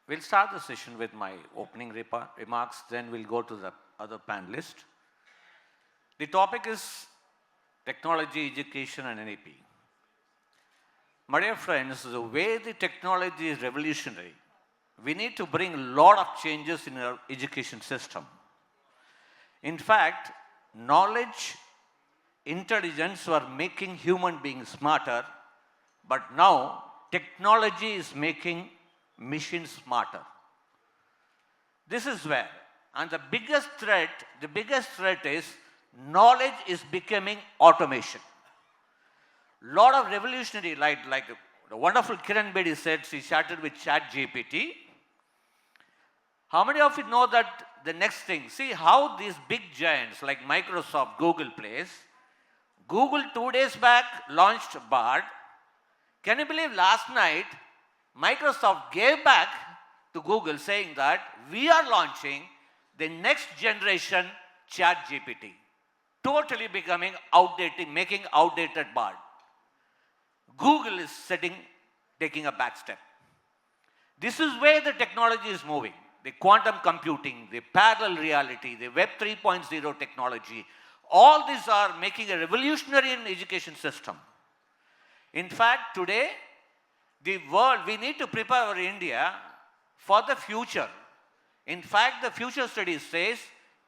We'll start the session with my opening remarks, then we'll go to the other panelist. The topic is technology, education, and NEP. My dear friends, the way the technology is revolutionary, we need to bring a lot of changes in our education system. In fact, knowledge, intelligence were making human beings smarter, but now technology is making machines smarter. This is where, and the biggest threat is knowledge is becoming automation. Lot of revolutionary, like the wonderful Kiran Bedi said, she started with ChatGPT. How many of you know that the next thing, see how these big giants like Microsoft, Google plays. Google 2 days back launched Bard. Can you believe last night Microsoft gave back to Google saying that we are launching the next generation ChatGPT, totally becoming outdated, making outdated Bard. Google is taking a back step. This is where the technology is moving. The quantum computing, the parallel reality, the Web 3.0 technology, all these are making a revolutionary in education system. In fact, today, the world, we need to prepare our India for the future. In fact, the future study says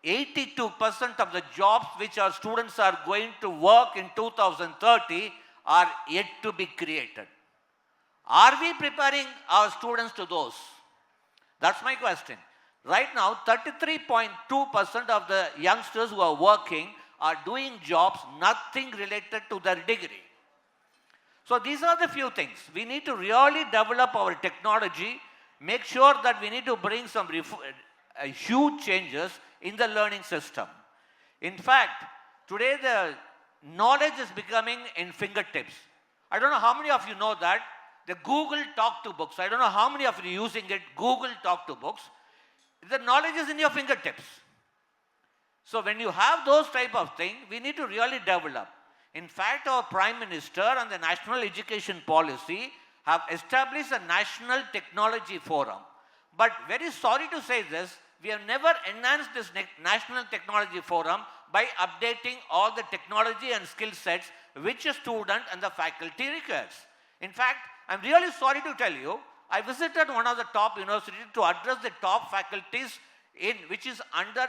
82% of the jobs which our students are going to work in 2030 are yet to be created. Are we preparing our students to those? That's my question. Right now, 33.2% of the youngsters who are working are doing jobs nothing related to their degree. So these are the few things. We need to really develop our technology, make sure that we need to bring some huge changes in the learning system. In fact, today the knowledge is becoming in fingertips. I don't know how many of you know that. The Google Talk to Books, I don't know how many of you are using it, Google Talk to Books. The knowledge is in your fingertips. So when you have those type of things, we need to really develop. In fact, our Prime Minister and the National Education Policy have established a National Technology Forum. But very sorry to say this, we have never enhanced this National Technology Forum by updating all the technology and skill sets which a student and the faculty requires. In fact, I'm really sorry to tell you, I visited one of the top universities to address the top faculties which is under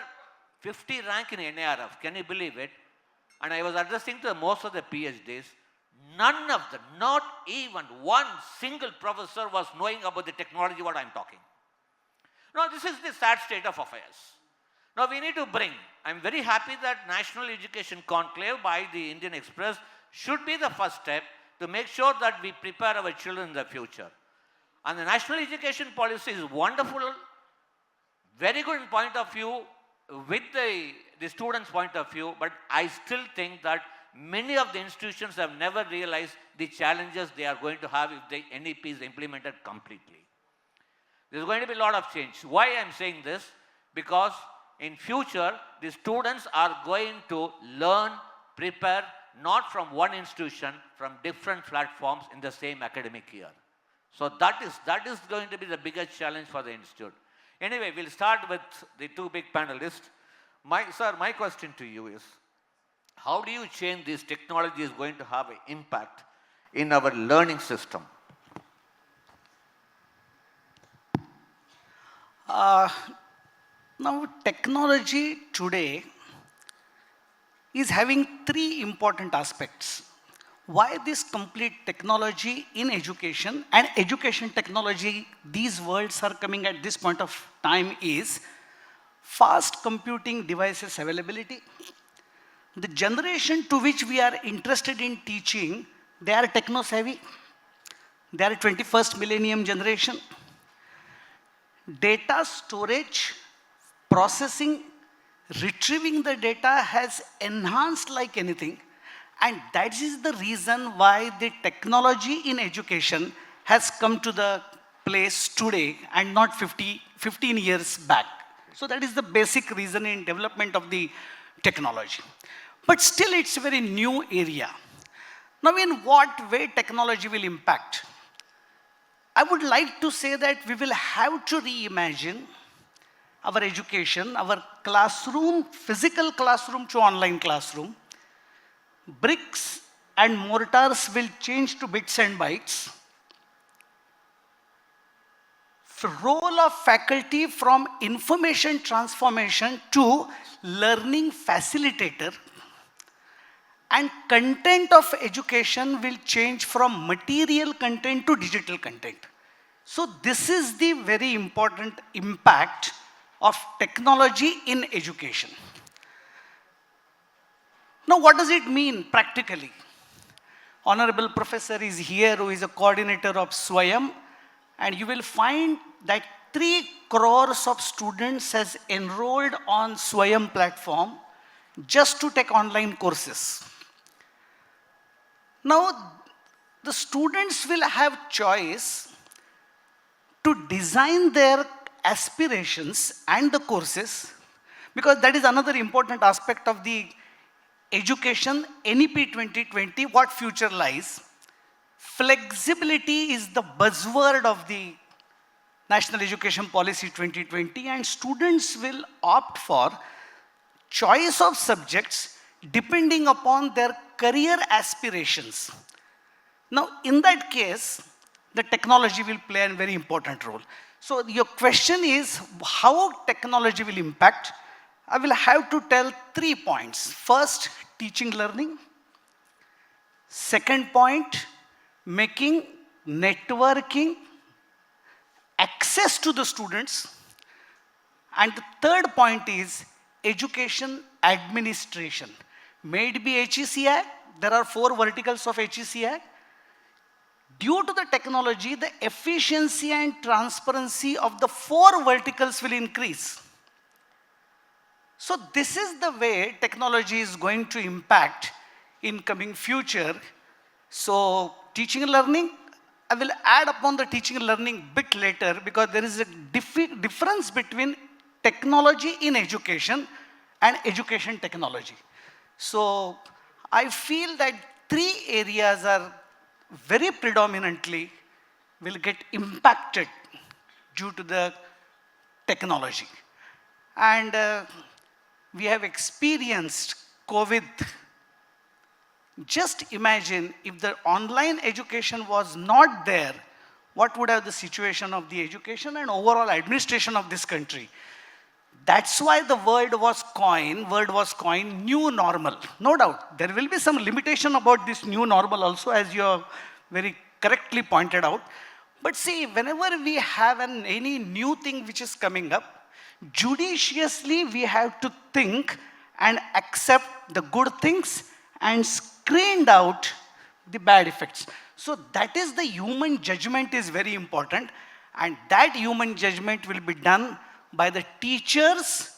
50 rank in NARF. Can you believe it? And I was addressing to most of the PhDs. None of them, not even one single professor was knowing about the technology what I'm talking. Now, this is the sad state of affairs. Now, we need to bring, I'm very happy that National Education Conclave by the Indian Express should be the first step to make sure that we prepare our children in the future. And the National Education Policy is wonderful, very good in point of view, with the students' point of view, but I still think that many of the institutions have never realized the challenges they are going to have if the NEP is implemented completely. There's going to be a lot of change. Why I'm saying this? Because in future, the students are going to learn, prepare, not from one institution, from different platforms in the same academic year. So that is going to be the biggest challenge for the institute. Anyway, we'll start with the two big panelists. Sir, my question to you is, how do you change this technology is going to have an impact in our learning system? Now, technology today is having three important aspects. Why this complete technology in education and education technology, these words are coming at this point of time is fast computing devices availability. The generation to which we are interested in teaching, they are techno-savvy. They are 21st millennium generation. Data storage, processing, retrieving the data has enhanced like anything. And that is the reason why the technology in education has come to the place today and not 15 years back. So that is the basic reason in development of the technology. But still it's a very new area. Now in what way technology will impact? I would like to say that we will have to reimagine our education, our classroom, physical classroom to online classroom. Bricks and mortars will change to bits and bytes. Role of faculty from information transformation to learning facilitator, and content of education will change from material content to digital content. So this is the very important impact of technology in education. Now, what does it mean practically? Honorable Professor is here, who is a coordinator of SWAYAM, and you will find that 3 crores of students has enrolled on SWAYAM platform just to take online courses. Now, the students will have choice to design their aspirations and the courses, because that is another important aspect of the education NEP 2020, what future lies. Flexibility is the buzzword of the National Education Policy 2020, and students will opt for choice of subjects depending upon their career aspirations. Now, in that case, the technology will play a very important role. So your question is how technology will impact. I will have to tell 3 points. First, teaching learning. Second point, making networking access to the students. And the third point is education administration. May it be HEC Act, there are 4 verticals of HEC Act. Due to the technology, the efficiency and transparency of the 4 verticals will increase. So this is the way technology is going to impact in coming future. So teaching and learning, I will add upon the teaching and learning bit later, because there is a difference between technology in education and education technology. So I feel that 3 areas are very predominantly will get impacted due to the technology. And we have experienced COVID. Just imagine if the online education was not there, what would have the situation of the education and overall administration of this country. That's why the word was coined new normal. No doubt, there will be some limitation about this new normal also, as you have very correctly pointed out. But see, whenever we have any new thing which is coming up, judiciously we have to think and accept the good things and screened out the bad effects. So that is the human judgment is very important, and that human judgment will be done by the teachers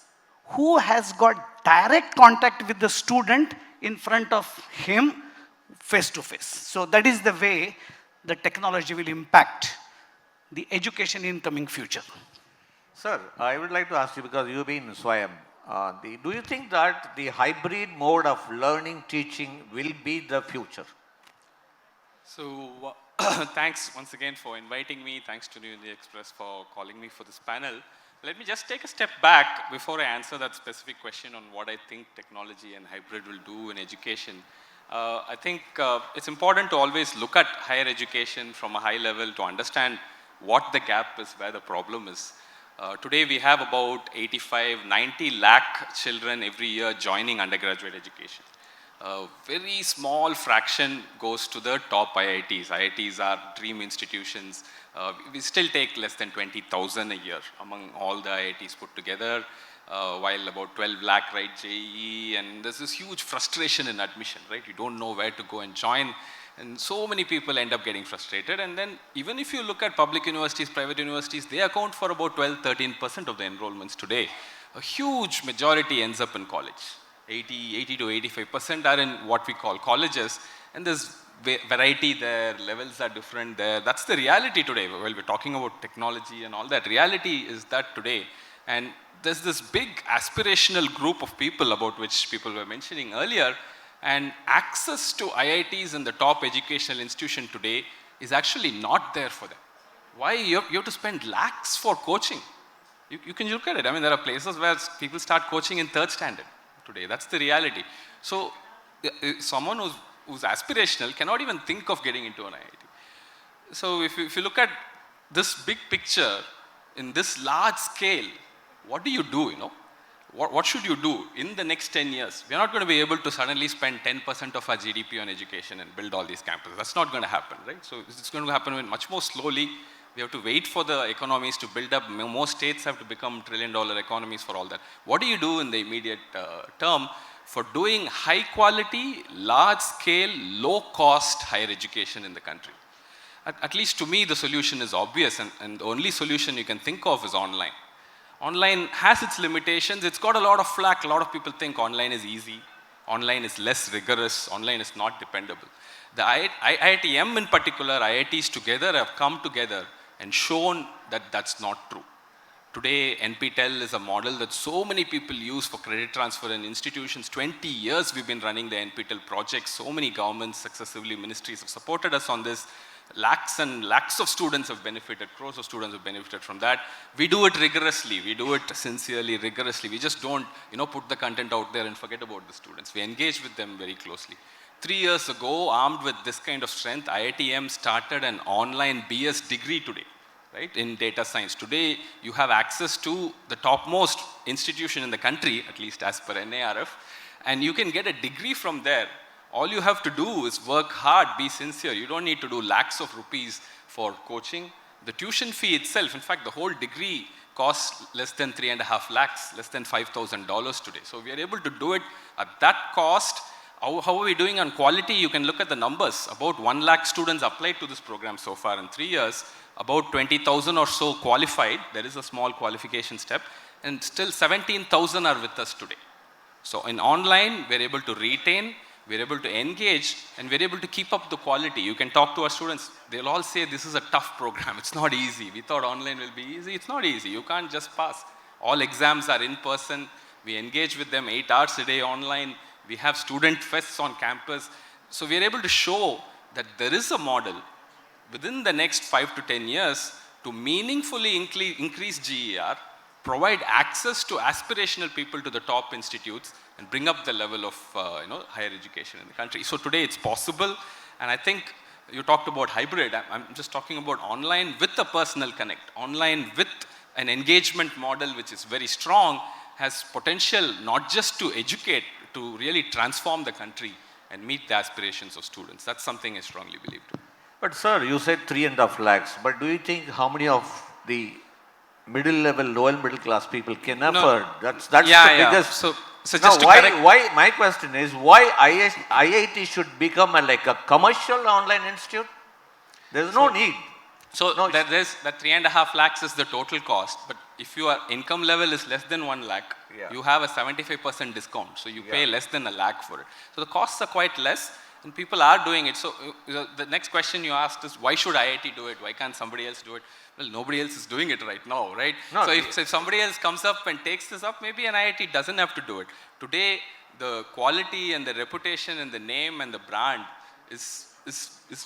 who has got direct contact with the student in front of him face to face. So that is the way the technology will impact the education in coming future. Sir, I would like to ask you, because you've been in SWAYAM, do you think that the hybrid mode of learning, teaching will be the future? So, thanks once again for inviting me. Thanks to New India Express for calling me for this panel. Let me just take a step back before I answer that specific question on what I think technology and hybrid will do in education. I think it's important to always look at higher education from a high level to understand what the gap is, where the problem is. Today we have about 85-90 lakh children every year joining undergraduate education. A very small fraction goes to the top IITs. IITs are dream institutions. We still take less than 20,000 a year among all the IITs put together, while about 12 lakh write JEE, and there's this huge frustration in admission, right? You don't know where to go and join, and so many people end up getting frustrated. And then even if you look at public universities, private universities, they account for about 12-13% of the enrollments today. A huge majority ends up in college. 80 to 85% are in what we call colleges, and there's variety there, levels are different there. That's the reality today. While we're talking about technology and all that, reality is that today. And there's this big aspirational group of people about which people were mentioning earlier, and access to IITs and the top educational institution today is actually not there for them. Why you have to spend lakhs for coaching? You can look at it. I mean, there are places where people start coaching in 3rd standard today. That's the reality. So someone who's aspirational cannot even think of getting into an IIT. So if you look at this big picture in this large scale, what do you do, What should you do in the next 10 years? We're not going to be able to suddenly spend 10% of our GDP on education and build all these campuses. That's not going to happen, right? So it's going to happen much more slowly. We have to wait for the economies to build up. Most states have to become trillion-dollar economies for all that. What do you do in the immediate term for doing high quality, large scale, low cost higher education in the country? At least to me, the solution is obvious, and the only solution you can think of is online. Online has its limitations. It's got a lot of flack. A lot of people think online is easy. Online is less rigorous. Online is not dependable. The IITM in particular, IITs together have come together and shown that that's not true. Today, NPTEL is a model that so many people use for credit transfer in institutions. 20 years we've been running the NPTEL project. So many governments, successively ministries have supported us on this. Lakhs and lakhs of students have benefited, crores of students have benefited from that. We do it rigorously, we do it sincerely, rigorously. We just don't, put the content out there and forget about the students. We engage with them very closely. 3 years ago, armed with this kind of strength, IITM started an online BS degree today, right, in data science. Today, you have access to the topmost institution in the country, at least as per NARF, and you can get a degree from there. All you have to do is work hard, be sincere. You don't need to do lakhs of rupees for coaching. The tuition fee itself, in fact, the whole degree costs less than 3.5 lakhs, less than $5,000 today. So we are able to do it at that cost. How are we doing on quality? You can look at the numbers. About 1 lakh students applied to this program so far in 3 years. About 20,000 or so qualified. There is a small qualification step. And still 17,000 are with us today. So in online, we're able to retain, we're able to engage, and we're able to keep up the quality. You can talk to our students. They'll all say this is a tough program. It's not easy. We thought online will be easy. It's not easy. You can't just pass. All exams are in person. We engage with them 8 hours a day online. We have student fests on campus. So we're able to show that there is a model within the next 5 to 10 years to meaningfully increase GER, provide access to aspirational people to the top institutes, and bring up the level of higher education in the country. So today it's possible, and I think you talked about hybrid. I'm just talking about online with a personal connect. Online with an engagement model which is very strong has potential not just to educate, to really transform the country and meet the aspirations of students. That's something I strongly believe in. But sir, you said 3.5 lakhs, but do you think how many of the middle level, lower middle class people can afford? That's the biggest. So just why my question is why IIT should become like a commercial online institute? There's no need. So there's that 3.5 lakhs is the total cost, but if your income level is less than 1 lakh, you have a 75% discount. So you pay less than 1 lakh for it. So the costs are quite less, and people are doing it. So the next question you asked is why should IIT do it? Why can't somebody else do it? Well, nobody else is doing it right now, right? No, so if somebody else comes up and takes this up, maybe an IIT doesn't have to do it. Today, the quality and the reputation and the name and the brand is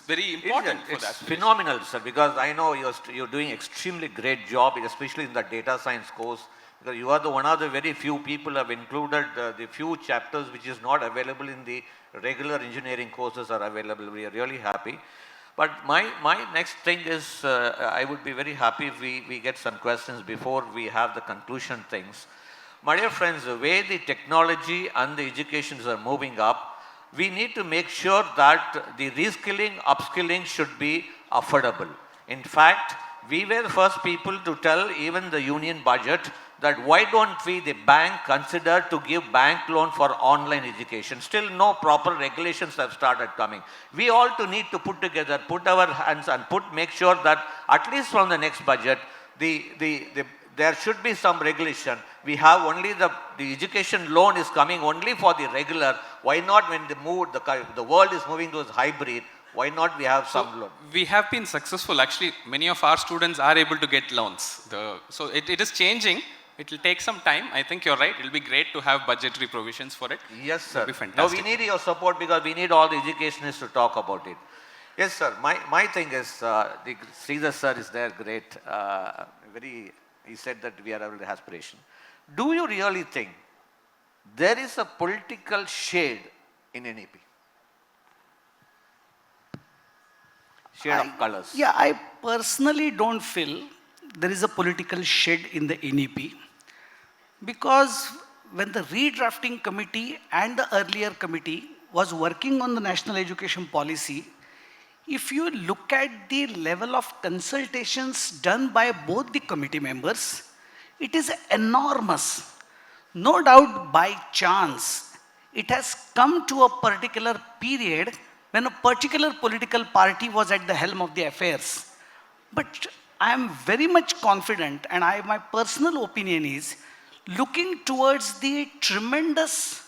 very important for that. It's phenomenal, sir, because I know you're doing extremely great job, especially in the data science course. Because you are one of the very few people have included the few chapters which is not available in the regular engineering courses are available. We are really happy. But my next thing is, I would be very happy if we get some questions before we have the conclusion things. My dear friends, the way the technology and the educations are moving up, we need to make sure that the reskilling, upskilling should be affordable. In fact, we were the first people to tell even the union budget that why don't we, the bank, consider to give bank loan for online education. Still no proper regulations have started coming. We all need to put together, put our hands and make sure that at least from the next budget, there should be some regulation. We have only the education loan is coming only for the regular. Why not when the world is moving towards hybrid, why not we have some loan? We have been successful. Actually, many of our students are able to get loans. So it is changing. It will take some time. I think you're right. It will be great to have budgetary provisions for it. Yes, sir. It will be fantastic. Now we need your support because we need all the educationists to talk about it. Yes, sir. My thing is, the Sridhar sir is there, great. He said that we are our aspiration. Do you really think there is a political shade in NEP? Shade of colors. Yeah, I personally don't feel there is a political shade in the NEP because when the redrafting committee and the earlier committee was working on the national education policy, if you look at the level of consultations done by both the committee members, it is enormous. No doubt by chance, it has come to a particular period when a particular political party was at the helm of the affairs. But I am very much confident, and my personal opinion is, looking towards the tremendous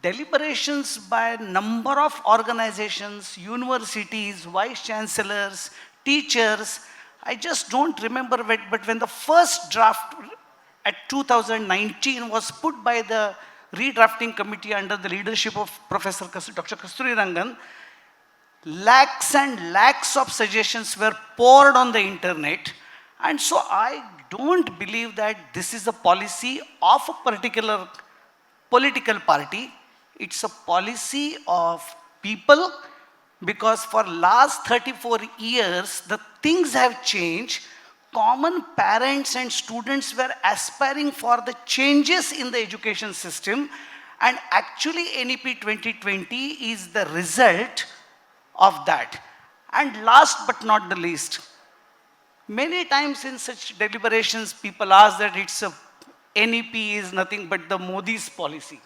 deliberations by a number of organizations, universities, vice chancellors, teachers. I just don't remember, but when the first draft at 2019 was put by the redrafting committee under the leadership of Professor Dr. Kasturi Rangan, lakhs and lakhs of suggestions were poured on the internet. And so I don't believe that this is a policy of a particular political party. It's a policy of people, because for last 34 years, the things have changed. Common parents and students were aspiring for the changes in the education system, and actually NEP 2020 is the result of that. And last but not the least, many times in such deliberations, people ask that NEP is nothing but the Modi's policy.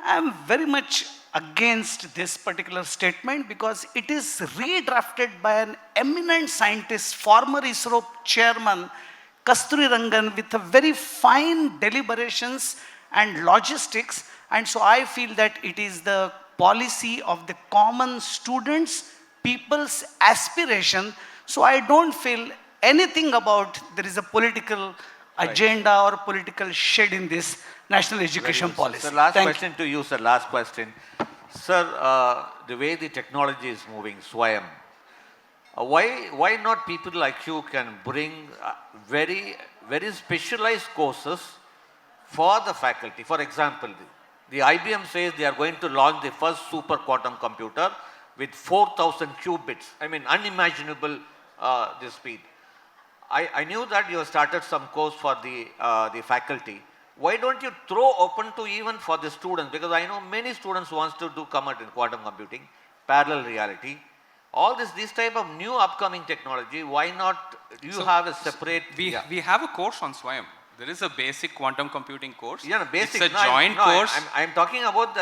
I am very much against this particular statement because it is redrafted by an eminent scientist, former ISRO chairman, Kasturi Rangan, with a very fine deliberations and logistics. And so I feel that it is the policy of the common students, people's aspiration. So I don't feel anything about there is a political agenda or political shade in this national education policy. Sir, last question to you, sir. Last question. Sir, the way the technology is moving, SWAYAM, why not people like you can bring very specialized courses for the faculty? For example, the IBM says they are going to launch the first super quantum computer with 4,000 qubits. I mean, unimaginable the speed. I knew that you have started some course for the faculty. Why don't you throw open to even for the students? Because I know many students wants to do come out in quantum computing, parallel reality. All this type of new upcoming technology, why not you have a separate... We have a course on SWAYAM. There is a basic quantum computing course. Yeah, no, basic. It's a joint course. I'm talking about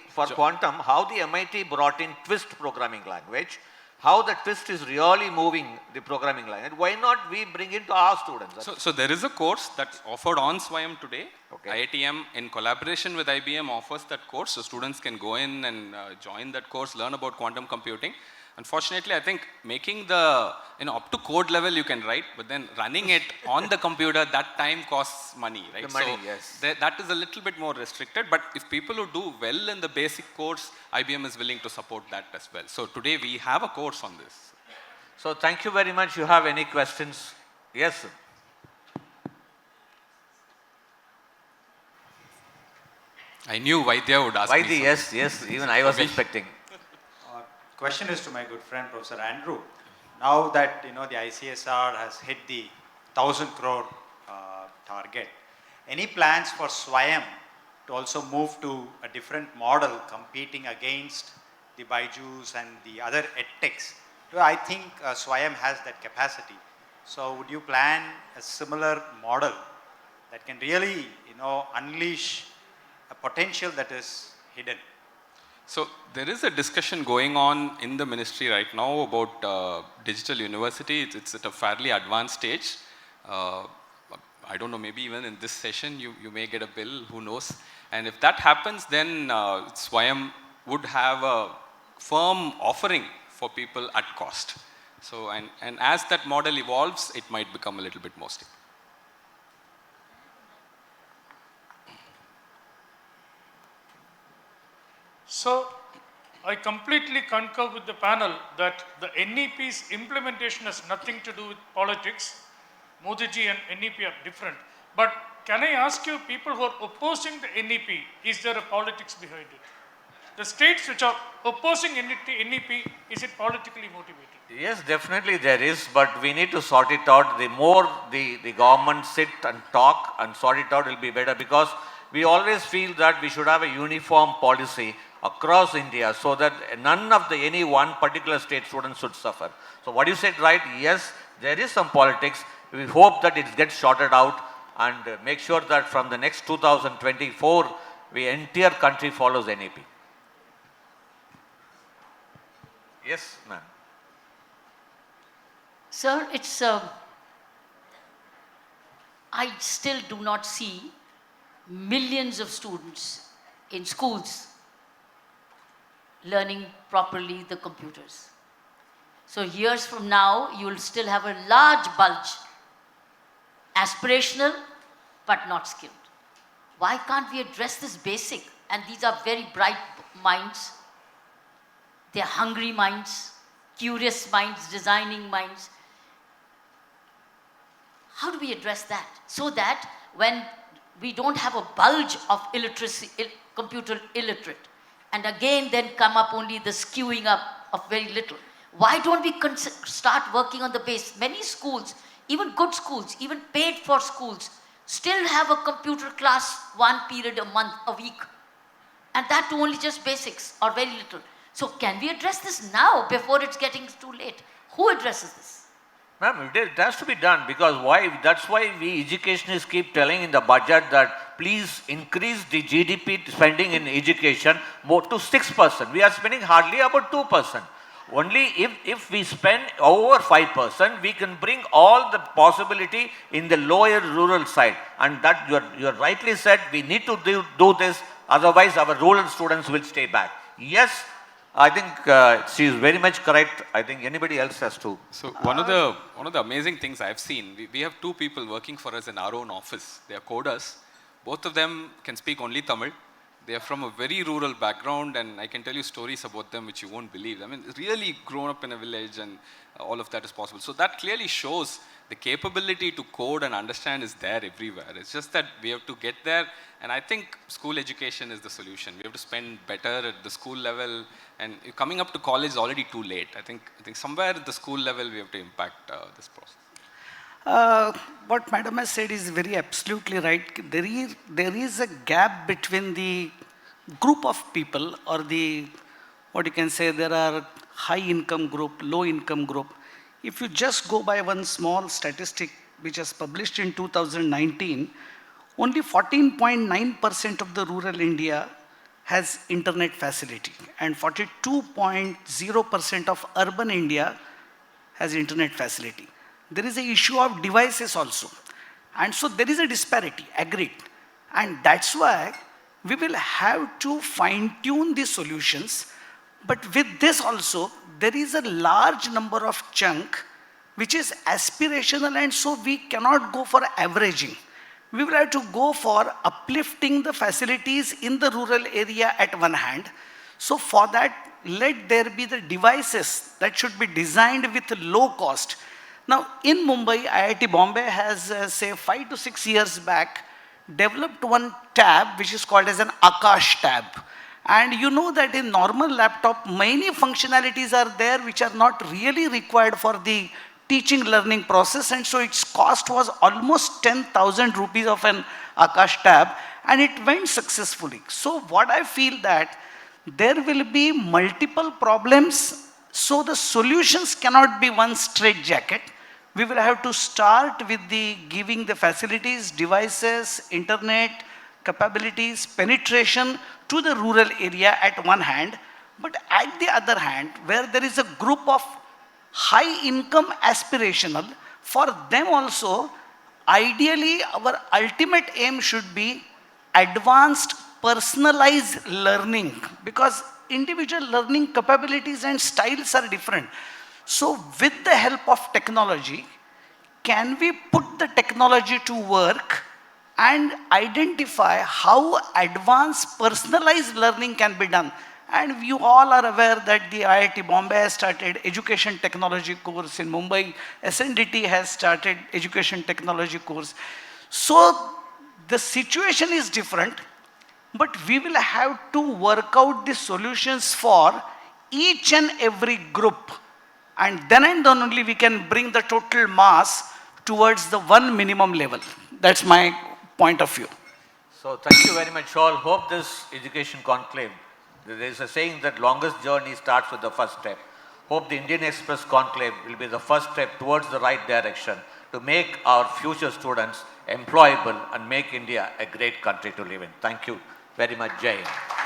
for quantum, how the MIT brought in Twist programming language, how the Twist is really moving the programming language. Why not we bring it to our students? So there is a course that's offered on SWAYAM today. Okay. IITM in collaboration with IBM offers that course. So students can go in and join that course, learn about quantum computing. Unfortunately, I think making the, up to code level you can write, but then running it on the computer, that time costs money, right? The money, so yes. That is a little bit more restricted, but if people who do well in the basic course, IBM is willing to support that as well. So today we have a course on this. So thank you very much. You have any questions? Yes, sir. I knew Vaidya would ask me. Vaidya, yes, even I was expecting. Question is to my good friend Professor Andrew. Now that the ICSR has hit the 1,000 crore target, any plans for SWAYAM to also move to a different model competing against the BYJU'S and the other edtechs? I think SWAYAM has that capacity. So would you plan a similar model that can really unleash a potential that is hidden? So there is a discussion going on in the ministry right now about digital university. It's at a fairly advanced stage. I don't know, maybe even in this session you may get a bill, who knows. And if that happens, then SWAYAM would have a firm offering for people at cost. So, and as that model evolves, it might become a little bit more stable. So, I completely concur with the panel that the NEP's implementation has nothing to do with politics. Modi ji and NEP are different. But can I ask you, people who are opposing the NEP, is there a politics behind it? The states which are opposing NEP, is it politically motivated? Yes, definitely there is, but we need to sort it out. The more the government sit and talk and sort it out, will be better, because we always feel that we should have a uniform policy across India so that none of any one particular state student should suffer. So what you said right, yes, there is some politics. We hope that it gets sorted out and make sure that from the next 2024, the entire country follows NEP. Yes, ma'am. Sir, it's, I still do not see millions of students in schools learning properly the computers. So years from now, you will still have a large bulge, aspirational but not skilled. Why can't we address this basic? And these are very bright minds. They're hungry minds, curious minds, designing minds. How do we address that? So that when we don't have a bulge of illiteracy, computer illiterate, and again then come up only the skewing up of very little. Why don't we start working on the base? Many schools, even good schools, even paid for schools, still have a computer class 1 period a month, a week. And that too only just basics or very little. So can we address this now before it's getting too late? Who addresses this? Ma'am, it has to be done, because why? That's why we educationists keep telling in the budget that please increase the GDP spending in education more to 6%. We are spending hardly about 2%. Only if we spend over 5%, we can bring all the possibility in the lower rural side. And that you rightly said, we need to do this, otherwise our rural students will stay back. Yes, I think she is very much correct. I think anybody else has to. So one of the amazing things I've seen, we have two people working for us in our own office. They are coders. Both of them can speak only Tamil. They are from a very rural background, and I can tell you stories about them which you won't believe. I mean, really grown up in a village, and all of that is possible. So that clearly shows the capability to code and understand is there everywhere. It's just that we have to get there, and I think school education is the solution. We have to spend better at the school level, and coming up to college is already too late. I think somewhere at the school level we have to impact this process. What Madam has said is very absolutely right. There is a gap between the group of people, or the, what you can say, there are high income group, low income group. If you just go by one small statistic which was published in 2019, only 14.9% of the rural India has internet facility, and 42.0% of urban India has internet facility. There is an issue of devices also. And so there is a disparity, agreed. And that's why we will have to fine-tune the solutions. But with this also, there is a large number of chunk which is aspirational, and so we cannot go for averaging. We will have to go for uplifting the facilities in the rural area at one hand. So for that, let there be the devices that should be designed with low cost. Now, in Mumbai, IIT Bombay has, say, 5 to 6 years back, developed one tab which is called as an Akash tab. And you know that in normal laptop, many functionalities are there which are not really required for the teaching learning process. And so its cost was almost 10,000 rupees of an Akash tab, and it went successfully. So what I feel that there will be multiple problems. So the solutions cannot be one straight jacket. We will have to start with the giving the facilities, devices, internet, capabilities, penetration to the rural area at one hand. But at the other hand, where there is a group of high income aspirational, for them also, ideally our ultimate aim should be advanced personalized learning, because individual learning capabilities and styles are different. So with the help of technology, can we put the technology to work and identify how advanced personalized learning can be done? And you all are aware that the IIT Bombay has started education technology course in Mumbai. SNDT has started education technology course. So the situation is different, but we will have to work out the solutions for each and every group. And then only we can bring the total mass towards the one minimum level. That's my point of view. So thank you very much all. Hope this education conclave, there is a saying that longest journey starts with the first step. Hope the Indian Express conclave will be the first step towards the right direction to make our future students employable and make India a great country to live in. Thank you very much, Jai Hind.